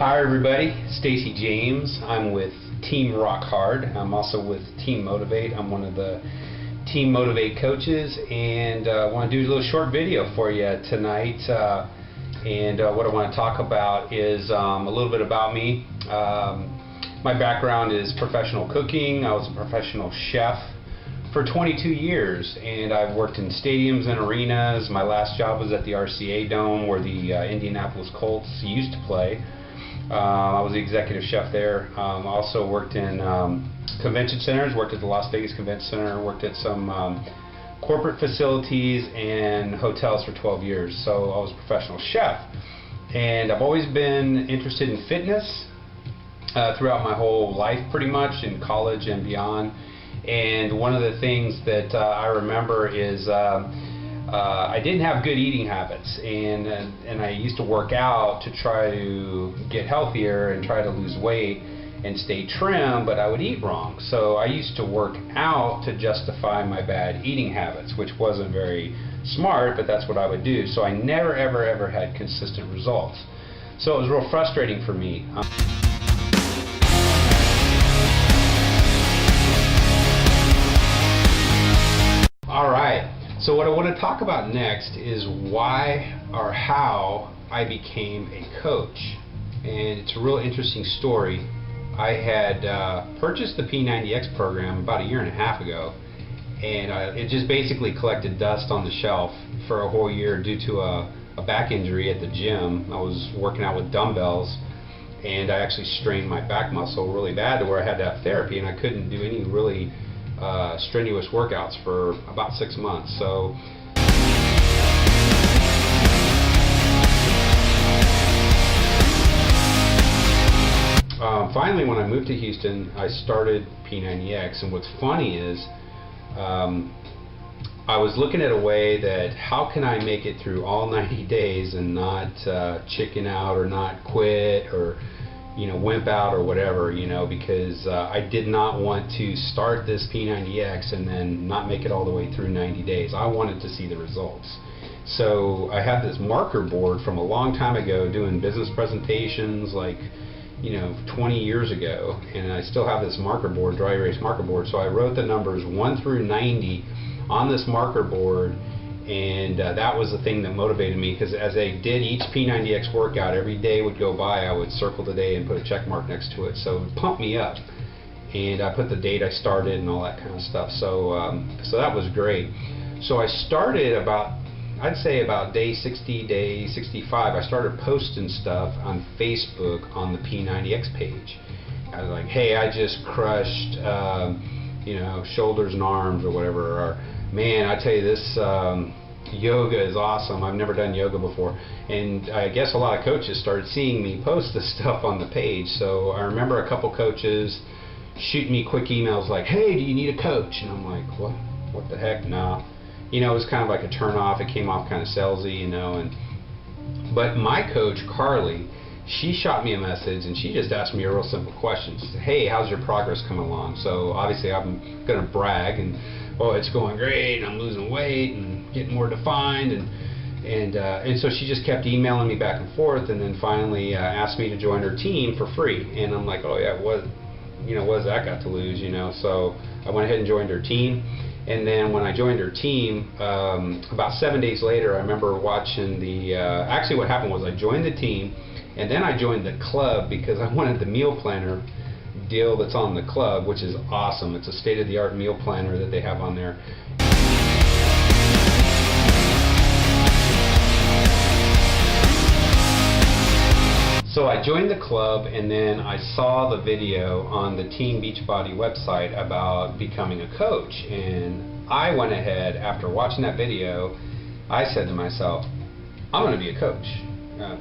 Hi everybody, Stacy James. I'm with Team Rock Hard. I'm also with Team Motiv8. I'm one of the Team Motiv8 coaches, and I want to do a little short video for you tonight. What I want to talk about is a little bit about me. My background is professional cooking. I was a professional chef for 22 years, and I've worked in stadiums and arenas. My last job was at the RCA Dome, where the Indianapolis Colts used to play. I was the executive chef there. I also worked in convention centers, worked at the Las Vegas Convention Center, worked at some corporate facilities and hotels for 12 years. So I was a professional chef. And I've always been interested in fitness throughout my whole life, pretty much, in college and beyond. And one of the things that I remember is I didn't have good eating habits, and I used to work out to try to get healthier and try to lose weight and stay trim, but I would eat wrong. So I used to work out to justify my bad eating habits, which wasn't very smart, but that's what I would do. So I never ever had consistent results. So it was real frustrating for me. All right. So what I want to talk about next is why or how I became a coach. And it's a real interesting story. I had purchased the P90X program about 1.5 years ago, and it just basically collected dust on the shelf for a whole year due to a back injury at the gym. I was working out with dumbbells, and I actually strained my back muscle really bad to where I had to have therapy, and I couldn't do any really strenuous workouts for about 6 months. So finally, when I moved to Houston, I started P90X, and what's funny is I was looking at a way that how can I make it through all 90 days and not chicken out or not quit or wimp out or whatever, because I did not want to start this P90X and then not make it all the way through 90 days. I wanted to see the results. So I had this marker board from a long time ago doing business presentations, like 20 years ago, and I still have this marker board, dry erase marker board. So I wrote the numbers 1 through 90 on this marker board, and that was the thing that motivated me, because as I did each P90X workout, every day would go by, I would circle the day and put a check mark next to it. So it would pump me up, and I put the date I started and all that kind of stuff. So so that was great. So I started I'd say about day 60, day 65, I started posting stuff on Facebook on the P90X page. I was like, hey, I just crushed shoulders and arms or whatever, or man, I tell you, this yoga is awesome. I've never done yoga before. And I guess a lot of coaches started seeing me post this stuff on the page. So I remember a couple coaches shooting me quick emails like, hey, do you need a coach? And I'm like, what the heck? Nah. It was kind of like a turn off. It came off kind of salesy, but my coach, Carly, she shot me a message, and she just asked me a real simple question. She said, hey, how's your progress coming along? So obviously I'm going to brag, and it's going great, and I'm losing weight and getting more defined, and so she just kept emailing me back and forth, and then finally asked me to join her team for free. And I'm like, oh yeah, what has that got to lose? So I went ahead and joined her team. And then when I joined her team, about 7 days later, I remember watching actually what happened was I joined the team, and then I joined the club because I wanted the meal planner deal that's on the club, which is awesome. It's a state-of-the-art meal planner that they have on there. So I joined the club, and then I saw the video on the Team Beachbody website about becoming a coach, and I went ahead, after watching that video, I said to myself, I'm going to be a coach.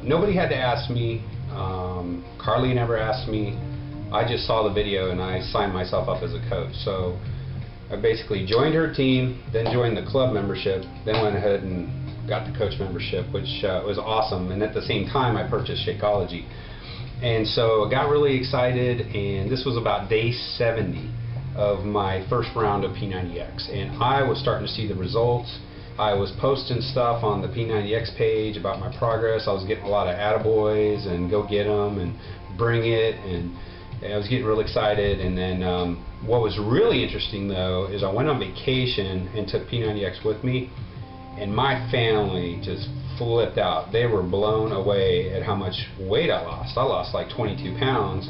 Nobody had to ask me. Carly never asked me. I just saw the video and I signed myself up as a coach. So I basically joined her team, then joined the club membership, then went ahead and got the coach membership, which was awesome. And at the same time, I purchased Shakeology. And so I got really excited, and this was about day 70 of my first round of P90X. And I was starting to see the results. I was posting stuff on the P90X page about my progress. I was getting a lot of attaboys and go get them and bring it, and I was getting real excited. And then what was really interesting though is I went on vacation and took P90X with me, and my family just flipped out. They were blown away at how much weight I lost. I lost like 22 pounds,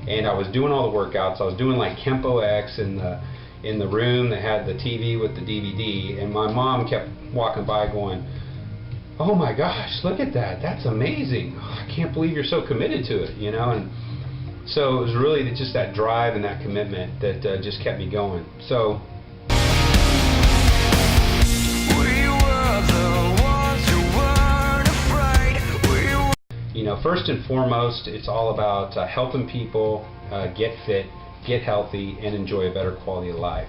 and I was doing all the workouts. I was doing like Kempo X in the room that had the TV with the DVD, and my mom kept walking by going, "Oh my gosh, look at that, that's amazing. Oh, I can't believe you're so committed to it," you know. And so it was really just that drive and that commitment that just kept me going. So you know, first and foremost, it's all about helping people get fit, get healthy, and enjoy a better quality of life.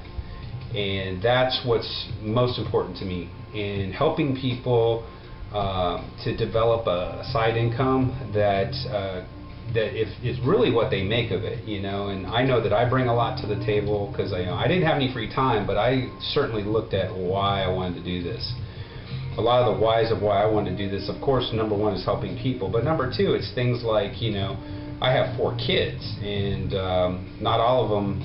And that's what's most important to me. And helping people to develop a side income that it's really what they make of it, you know. And I know that I bring a lot to the table because I didn't have any free time, but I certainly looked at why I wanted to do this. A lot of the whys of why I wanted to do this, of course, number one is helping people, but number two, it's things like, you know, I have 4 kids, and not all of them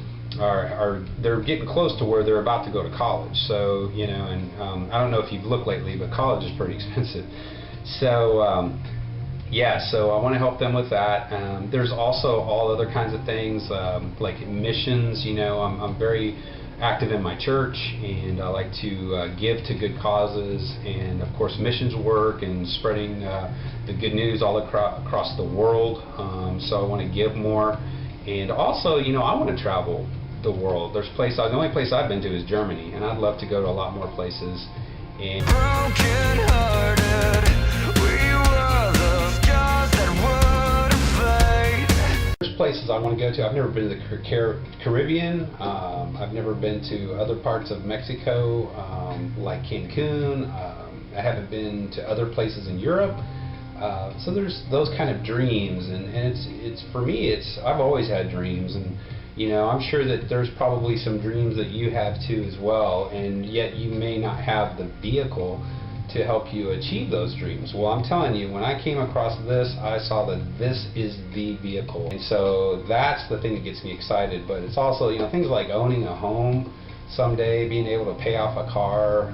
they're getting close to where they're about to go to college. So, you know, and I don't know if you've looked lately, but college is pretty expensive. So, yeah, so I want to help them with that. There's also all other kinds of things, like missions. You know, I'm very active in my church, and I like to give to good causes, and of course missions work and spreading the good news all across the world. So I want to give more, and also, you know, I want to travel the world. There's places, the only place I've been to is Germany, and I'd love to go to a lot more places. And there's places I want to go to. I've never been to the Caribbean. I've never been to other parts of Mexico, like Cancun. I haven't been to other places in Europe. So there's those kind of dreams, and it's for me, I've always had dreams, and you know, I'm sure that there's probably some dreams that you have too as well, and yet you may not have the vehicle to help you achieve those dreams. Well, I'm telling you, when I came across this, I saw that this is the vehicle, and so that's the thing that gets me excited. But it's also, you know, things like owning a home someday, being able to pay off a car,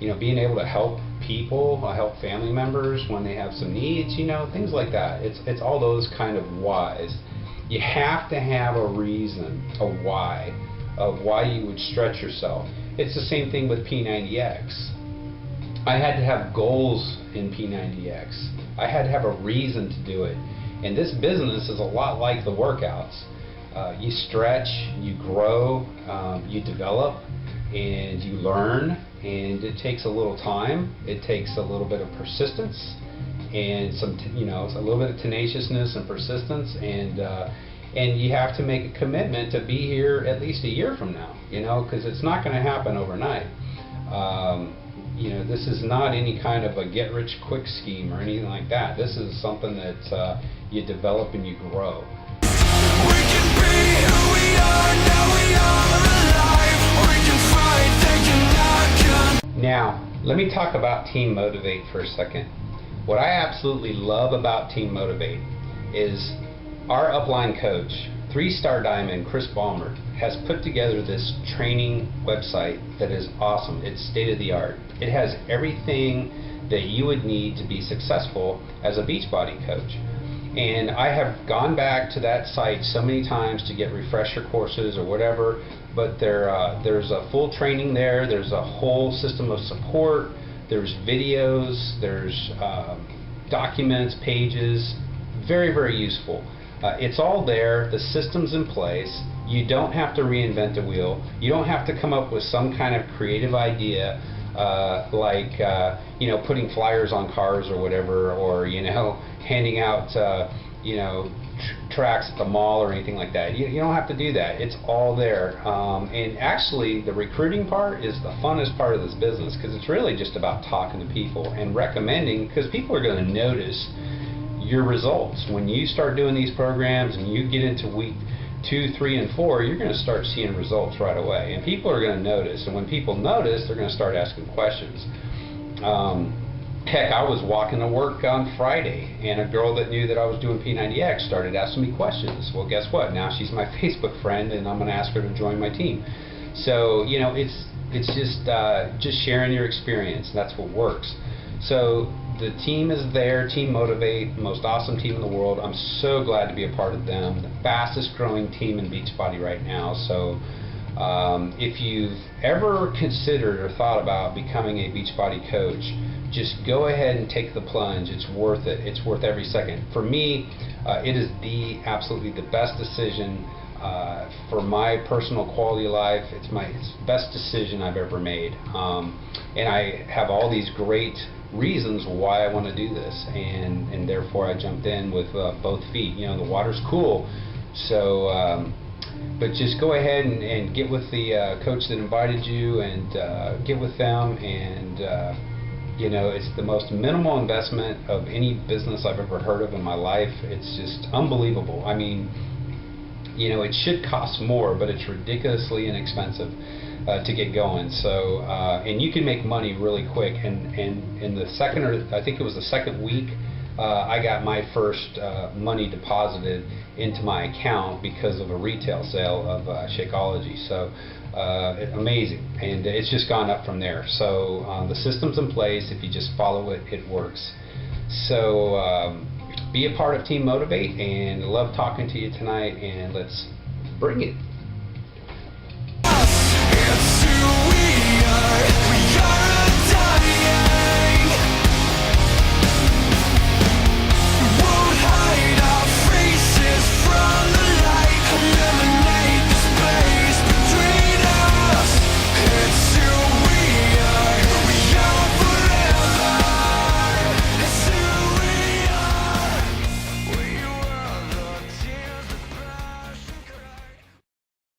you know, being able to help people, help family members when they have some needs, you know, things like that. It's all those kind of whys. You have to have a reason, a why, of why you would stretch yourself. It's the same thing with P90X. I had to have goals in P90X. I had to have a reason to do it. And this business is a lot like the workouts. You stretch, you grow, you develop, and you learn, and it takes a little time. It takes a little bit of persistence, and some, you know, a little bit of tenaciousness and persistence, and you have to make a commitment to be here at least a year from now, you know, because it's not going to happen overnight. You know, this is not any kind of a get-rich-quick scheme or anything like that. This is something that you develop and you grow. We can be who we are, now we are alive. We can fight, they cannot come. Now, let me talk about Team Motiv8 for a second. What I absolutely love about Team Motiv8 is our upline coach, 3-star diamond Chris Ballmer, has put together this training website that is awesome. It's state-of-the-art. It has everything that you would need to be successful as a Beachbody coach. And I have gone back to that site so many times to get refresher courses or whatever, but there's a full training there. There's a whole system of support. There's videos. There's documents, pages. Very, very useful. It's all there. The system's in place. You don't have to reinvent the wheel. You don't have to come up with some kind of creative idea, like you know, putting flyers on cars or whatever, or you know, handing out you know, tracts at the mall or anything like that. You don't have to do that. It's all there. And actually, the recruiting part is the funnest part of this business, because it's really just about talking to people and recommending, because people are going to notice your results when you start doing these programs and you get into week 2, 3, and 4, you're going to start seeing results right away. And people are going to notice. And when people notice, they're going to start asking questions. Heck, I was walking to work on Friday, and a girl that knew that I was doing P90X started asking me questions. Well, guess what? Now she's my Facebook friend, and I'm going to ask her to join my team. So, you know, it's just sharing your experience. That's what works. So the team is there, Team Motiv8, the most awesome team in the world. I'm so glad to be a part of them. The fastest growing team in Beachbody right now. So if you've ever considered or thought about becoming a Beachbody coach, just go ahead and take the plunge. It's worth it. It's worth every second. For me, it is absolutely the best decision for my personal quality of life. It's the best decision I've ever made. And I have all these great reasons why I want to do this, and therefore I jumped in with both feet. You know, the water's cool, so but just go ahead and get with the coach that invited you, and get with them, and you know, it's the most minimal investment of any business I've ever heard of in my life. It's just unbelievable. I mean, you know, it should cost more, but it's ridiculously inexpensive to get going. So and you can make money really quick, and in the second, or I think it was the second week, I got my first money deposited into my account because of a retail sale of Shakeology. So amazing, and it's just gone up from there. So the system's in place. If you just follow it, it works. So be a part of Team Motiv8, and love talking to you tonight, and let's bring it.